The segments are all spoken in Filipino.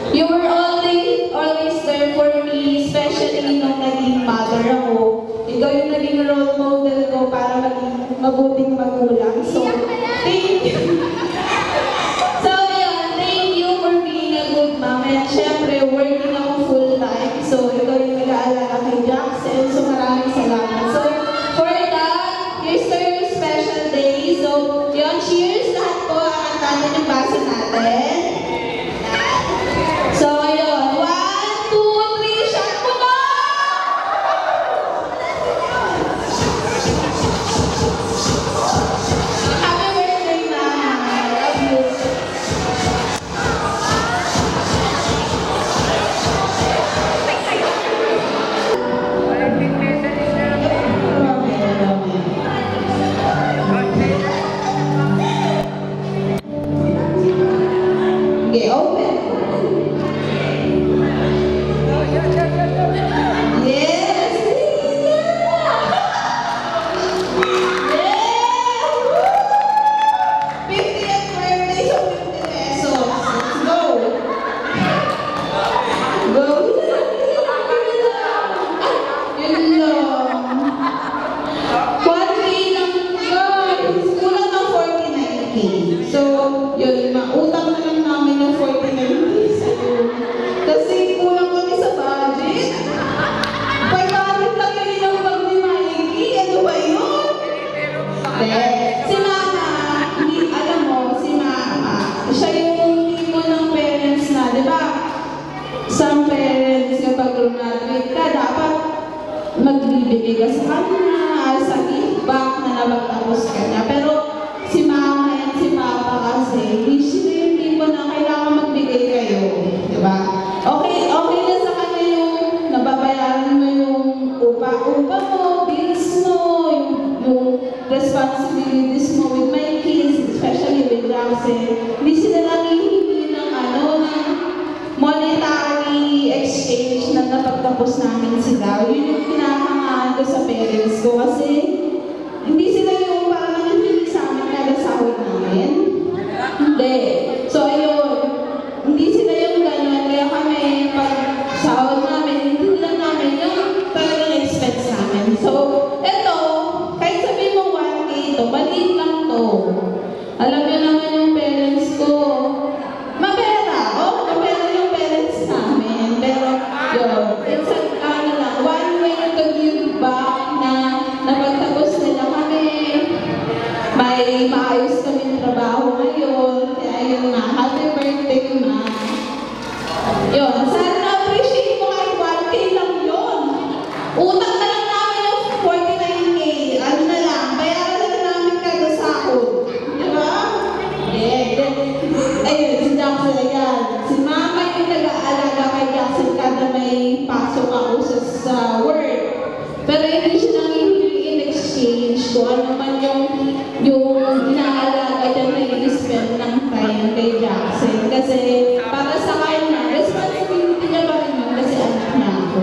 You were always there for me, especially nung naging mother ako. Ikaw yung naging role model ko para maging mabuting magulang. So, thank you. So, yun, thank you for being a good mom. And syempre, working ako full-time. So, ikaw yung nag-aalala kay Jackson. So, maraming salamat. So, for that, here's to your special day. So, yun, cheers lahat po. Akantanin yung baso natin. So, ayun. 1, 2, 3, shot mo na! Happy birthday, Mama. I love you. Okay, open. So, yun, mautang na lang namin yung 49 sa'yo. Kasi kulang kami sa budget. 500 lang yun yung bag ni Mikey. Ano ba yun? Si Mama, alam mo, si Mama, siya yung tipo ng parents na, di ba? Some parents, kapag graduate ka, dapat magbibigay ka sa kanya, sa feedback na napagtapos ka niya. Pero, si Mama and si Papa kasi, hindi mo na kailangan magbigay kayo. Diba? Okay na sa kanya yung nababayaran mo yung upa mo, bills mo, yung responsibilities mo with my kids, especially with Jackson. Hindi sila nangihingi ng monetary exchange na napagtapos namin sila. Yun yung pinakangaan ko sa parents ko kasi hindi sila yung parang sahod namin. Hindi. So, ayun. Hindi sila yung gano'n. Kaya kami, pag sahod namin, hindi lang namin yung talagang expense namin. So, eto, kahit sabihin mo 1K ito, maliit lang to. Alam niyo naman yung parents ko. Mapera. Mapera yung parents namin. Pero, yun. It's one way to give back na napagtapos nila kami. May maayos kaming trabaho ngayon. Kaya yun nga, happy birthday, Ma. Yun, sana na-appreciate mo kahit 1K lang yun. Utang na lang namin yung 49K. Ano na lang, bayaran na namin kada sahod. Diba? Yeah. Ayun, si Jackson, ayan. Si Mama yung nag-aalaga kay Jackson kada may pasok ako sa work. Pero hindi siya nangihingi in exchange kung ano man yung inaalaga dyan na i-spend ng time kay Jackson. Kasi para sa kanya, responsibility niya pa rin yun kasi anak niya ako.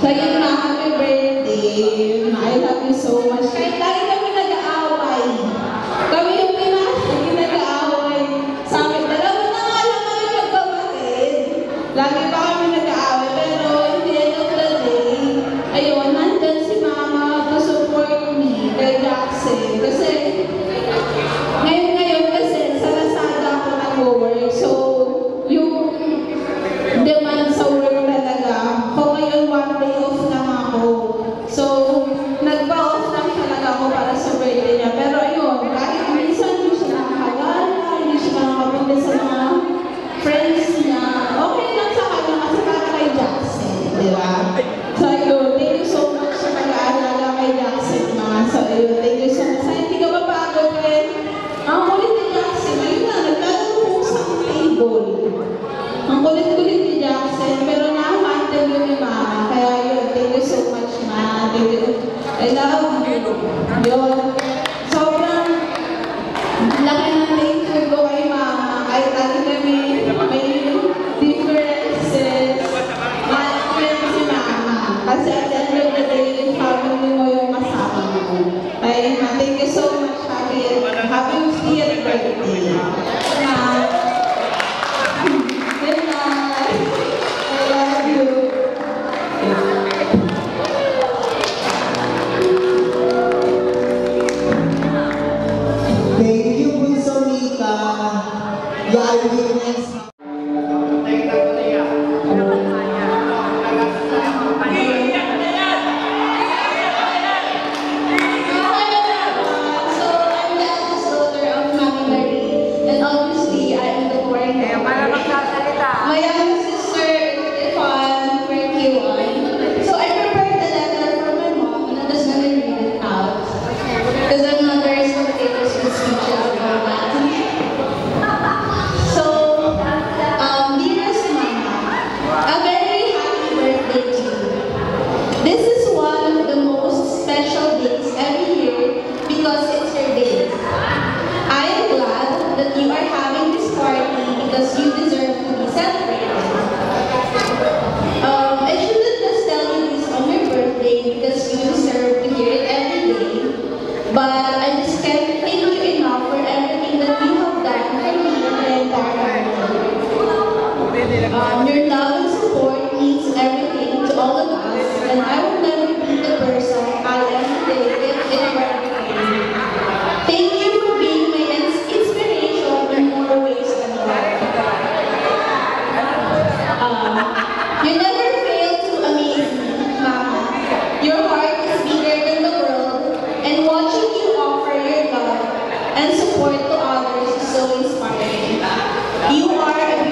So yun na, happy birthday. I love you so much. Kahit lagi kami nag-aaway. Kami yung pinakagi nag-aaway. Sa amin, dalawa na nga lang kami magkapatid. Lagi pa kami nag-aaway. Pero hindi end of the day, ayun, nandyan si Mama to support me kay Jackson. Kasi ngayon kasi sa Lazada ako nag-work. So, yung demand sa work talaga, kung ngayon 1 day off lang ako. So, nagpa-off lang talaga ako para sa birthday niya. Pero ayun, kahit minsan hindi siya nakakagala, hindi siya nakakapunta sa mga friends niya, okay lang sa kanya kasi para kay Jackson. Diba? So, ayun, thank you so much sa pag-aalaga kay Jackson, mga. So, ayun, thank you so much. Hindi ka mapagod rin. Ang kulit ni Jackson, ayun na, naglalaro po sa table. Ang kulit-kulit ni Jackson, pero na-handle yun ni Mama. Kaya yun, thank you so much, Ma. Thank you. I love you. Yun. Sobrang laki ng thank you ko kay Mama. Kahit lagi kami may differences. Mahal si Mama. Kasi at the end of the day, yung family mo yung kasama mo. Kaya, thank you so much. Happy 50th birthday. Your love and support means everything to all of us, and I will never be the person I am today if it weren't for you. Thank you for being my inspiration in more ways than one. You never fail to amaze me, Mama. Your heart is bigger than the world, and watching you offer your love and support to others is so inspiring. You are a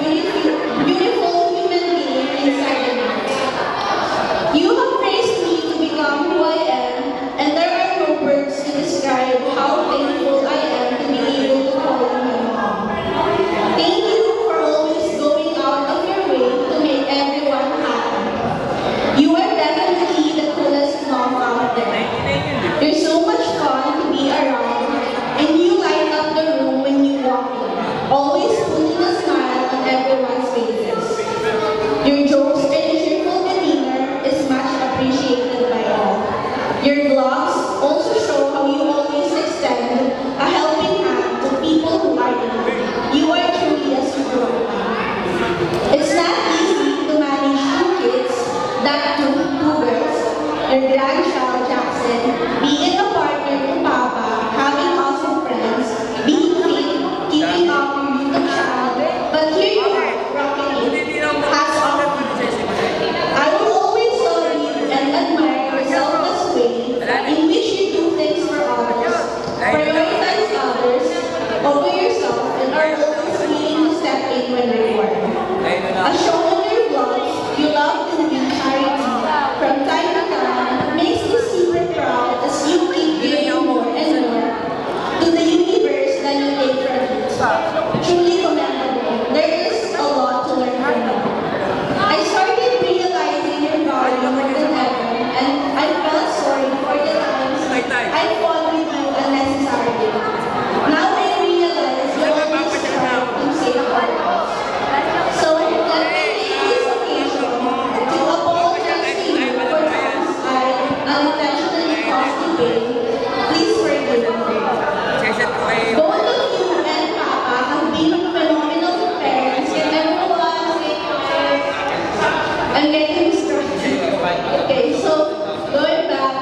beautiful human being inside and out. You have raised me to become who I am, and there are no words to describe how thankful I am to be able to call you my mom. Thank you for always going out of your way to make everyone happy. You are definitely the coolest mom out there. You're so much fun to be around, and you light up the room when you walk in, always putting a smile on everyone's faces. Your jokes and cheerful demeanor is much appreciated by all. Your vlogs also show how you always extend a helping hand to people who are in need. You are truly a superwoman. It's not easy to manage 2 kids, that too, 2 girls, your grandchild Jackson, being a partner to Papa, having awesome friends, being fit, keeping up your YouTube channel, but here you are, rocking it. Hats off. I will always love you and admire your selfless way in which you do things for others, prioritize others over yourself, and are always willing to step in when required. As shown in your vlogs, you love to do charity from time to time. It makes me super proud as you keep giving more and more to the universe than you take from it. Truly commendable. There is a lot to learn from you. I started realizing your value more than ever, and I felt sorry for the times I fought with you unnecessarily. Now I realize you always try to save others. So let me take this occasion to apologize to you for times I unintentionally caused you pain. Please forgive me. Both of you and Papa have been phenomenal parents, and everyone I'm getting distracted. Okay, so going back,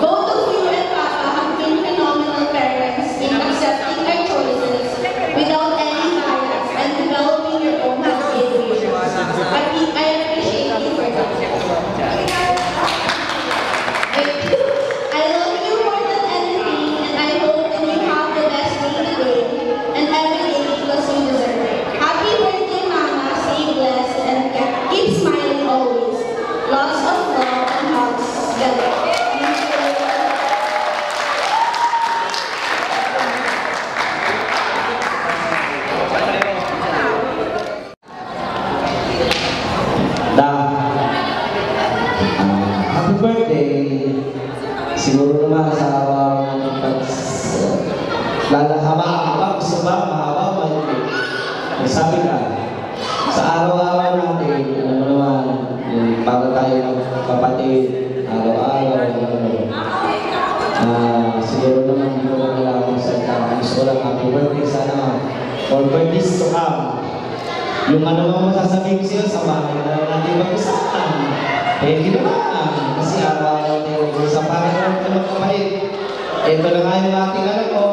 both of you and Papa have been phenomenal parents in accepting our choices without any bias and developing your own happy visions. I appreciate you for that. I love you more than anything, and I hope that you have the best day today and every day because you deserve it. Happy birthday, Mama. Stay blessed and keep smiling always. Lots of love and hugs. Happy birthday! Siguro naman sa araw ng habang gusto ba, mahaba, mahilig. Sabi ka, sa araw-araw natin, ano naman, para tayo magkapatid, araw-araw, siguro naman hindi ko na kailangan sa ita. Gusto ko lang happy birthday, sana for birthdays to come. Yung ano mga masasabihin ko sila sa bahay na natin mag-usapan. Hindi naman, kasi araw-araw tayo sa parang naman kapahit. Ito na nga yung ating anak ko.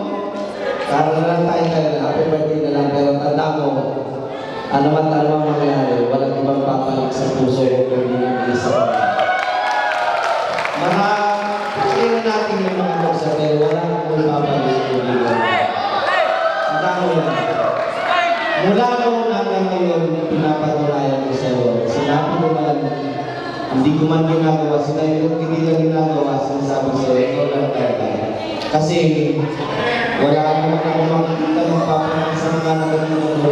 Karoon na lang tayo na happy birthday na lang, pero tanda mo, ano man mangyari, walang ibang papalit sa puso ko kung hindi sa mga kaya natin yung mga buksa, pero walang ibang papalit kung hindi sa mula noon hanggang ngayon, pinapatunayan ko sa'yo. Sinabi ko man, hindi ko man ginagawa, sinabi ko hindi lang ginagawa, sinasabi sa'yo, ikaw lang talaga. Kasi wala naman ako makikita ng papalit sa mga nagagawin mo.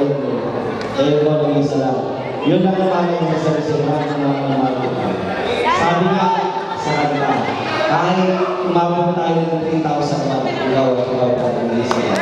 Kaya ko lang isa lang. Yun lang naman yung masabi sa mga sabi nga sa kanila, kahit umabot tayo ng 3,000 baht, ikaw pa hindi sila.